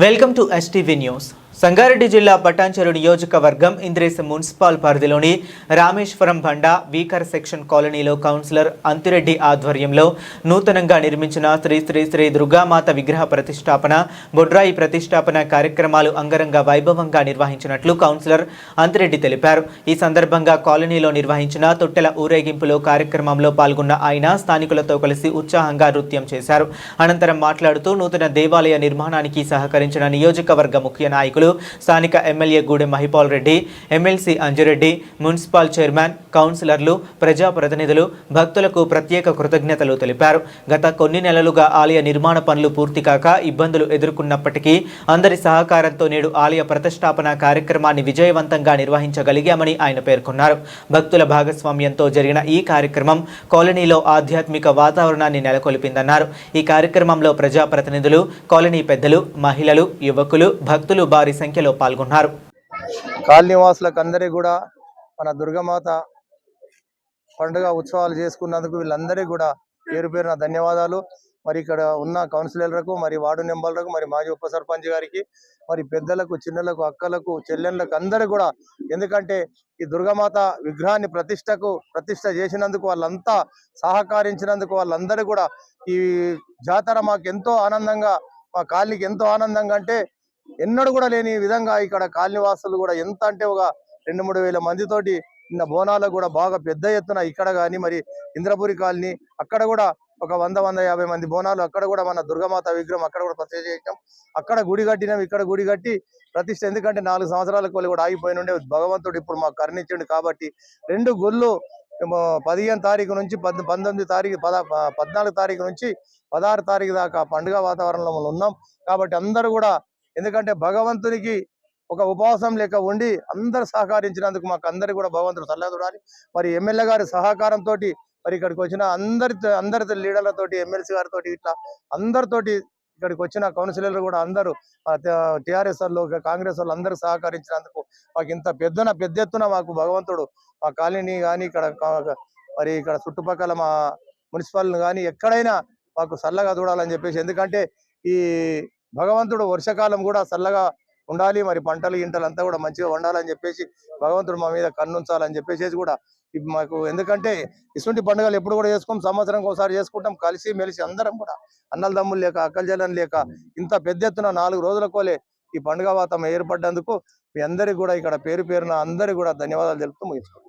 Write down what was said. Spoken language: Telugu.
Welcome to STV news. Sangareddy జిల్లా పటాన్చెరు నియోజకవర్గం ఇంద్రేశ మున్సిపల్ పరిధిలోని రామేశ్వరం బండ వీకర్ సెక్షన్ కాలనీలో కౌన్సిలర్ అంతిరెడ్డి ఆధ్వర్యంలో నూతనంగా నిర్మించిన శ్రీ శ్రీ శ్రీ దుర్గామాత విగ్రహ ప్రతిష్టాపన, బొడ్రాయి ప్రతిష్టాపన కార్యక్రమాలు అంగరంగ వైభవంగా నిర్వహించినట్లు కౌన్సిలర్ అంతిరెడ్డి తెలిపారు. ఈ సందర్భంగా కాలనీలో నిర్వహించిన తొట్టెల ఊరేగింపులో కార్యక్రమంలో పాల్గొన్న ఆయన స్థానికులతో కలిసి ఉత్సాహంగా నృత్యం చేశారు. అనంతరం మాట్లాడుతూ నూతన దేవాలయ నిర్మాణానికి సహకరించిన నియోజకవర్గ ముఖ్య నాయకులు స్థానిక MLA Gudem Mahipal Reddy, MLC Anji Reddy, municipal chairman, కౌన్సిలర్లు, ప్రజాప్రతినిధులు, భక్తులకు ప్రత్యేక కృతజ్ఞతలు తెలిపారు. గత కొన్ని నెలలుగా ఆలయ నిర్మాణ పనులు పూర్తి కాక ఇబ్బందులు ఎదుర్కొన్నప్పటికీ అందరి సహకారంతో నేడు ఆలయ ప్రతిష్టాపన కార్యక్రమాన్ని విజయవంతంగా నిర్వహించగలిగామని ఆయన పేర్కొన్నారు. భక్తుల భాగస్వామ్యంతో జరిగిన ఈ కార్యక్రమం కాలనీలో ఆధ్యాత్మిక వాతావరణాన్ని నెలకొల్పిందన్నారు. ఈ కార్యక్రమంలో ప్రజాప్రతినిధులు, కాలనీ పెద్దలు, మహిళలు, యువకులు, భక్తులు భారీ సంఖ్యలో పాల్గొన్నారు. కాలనీవాసులకు అందరికీ కూడా మన దుర్గామాత పండుగ ఉత్సవాలు చేసుకున్నందుకు వీళ్ళందరికీ కూడా పేరు పేరున ధన్యవాదాలు. మరి ఇక్కడ ఉన్న కౌన్సిలర్లకు, మరి వార్డు మెంబర్లకు, మరి మాజీ ఉప సర్పంచ్ గారికి, మరి పెద్దలకు, చిన్నలకు, అక్కలకు, చెల్లెళ్ళకు అందరూ కూడా, ఎందుకంటే ఈ దుర్గామాత విగ్రహాన్ని ప్రతిష్ట చేసినందుకు, వాళ్ళంతా సహకరించినందుకు వాళ్ళందరూ కూడా ఈ జాతర మాకు ఎంతో ఆనందంగా, మా కాలనీకి ఎంతో ఆనందంగా, అంటే ఎన్నడూ కూడా లేని విధంగా ఇక్కడ కాలనీవాసులు కూడా ఎంత అంటే ఒక 2-3 వేల మందితోటి నిన్న బోనాలు కూడా బాగా పెద్ద ఎత్తున ఇక్కడ కానీ, మరి ఇంద్రపురి కాలనీ అక్కడ కూడా ఒక 100-150 మంది బోనాలు, అక్కడ కూడా మన దుర్గామాత విగ్రహం అక్కడ కూడా ప్రతిష్ఠ చేసాం. అక్కడ గుడి కట్టినాం, ఇక్కడ గుడి కట్టి ప్రతిష్ఠ, ఎందుకంటే 4 సంవత్సరాలకు వాళ్ళు కూడా ఆగిపోయిన ఉండే, భగవంతుడు ఇప్పుడు మాకు కరుణించండి కాబట్టి 2 గుళ్ళు 15 తారీఖు నుంచి 19 తారీఖు 14 తారీఖు నుంచి 16 తారీఖు దాకా పండుగ వాతావరణంలో మనం ఉన్నాం. కాబట్టి అందరూ కూడా, ఎందుకంటే భగవంతునికి ఒక ఉపవాసం లెక్క ఉండి అందరు సహకరించినందుకు మాకు అందరికీ కూడా భగవంతుడు చల్లగా చూడాలి. మరి ఎమ్మెల్యే గారి సహకారంతో మరి ఇక్కడికి వచ్చిన అందరి లీడర్లతోటి, ఎమ్మెల్సీ గారితో, ఇట్లా అందరితోటి ఇక్కడికి వచ్చిన కౌన్సిలర్లు కూడా అందరూ టీఆర్ఎస్ వాళ్ళు, కాంగ్రెస్ వాళ్ళు అందరూ సహకరించినందుకు మాకు ఇంత పెద్ద ఎత్తున మాకు భగవంతుడు మా కాలనీ కానీ, మరి ఇక్కడ చుట్టుపక్కల మా మున్సిపల్ కానీ ఎక్కడైనా మాకు చల్లగా చూడాలని చెప్పేసి, ఎందుకంటే ఈ భగవంతుడు వర్షాకాలం కూడా చల్లగా ఉండాలి, మరి పంటలు గింటలు అంతా కూడా మంచిగా ఉండాలని చెప్పేసి భగవంతుడు మా మీద కన్నుంచాలని చెప్పేసి కూడా మాకు, ఎందుకంటే ఇటువంటి పండుగలు ఎప్పుడు కూడా చేసుకోం, సంవత్సరంకి ఒకసారి చేసుకుంటాం, కలిసి మెలిసి అందరం కూడా అన్నల దమ్ములు లేక, అక్కల జల్లని లేక ఇంత పెద్ద ఎత్తున 4 రోజుల కోలే ఈ పండుగ వాతావరణం ఏర్పడ్డందుకు మీ అందరికీ కూడా ఇక్కడ పేరు పేరున అందరికీ కూడా ధన్యవాదాలు తెలుపుతూ ముగించుకుంటాం.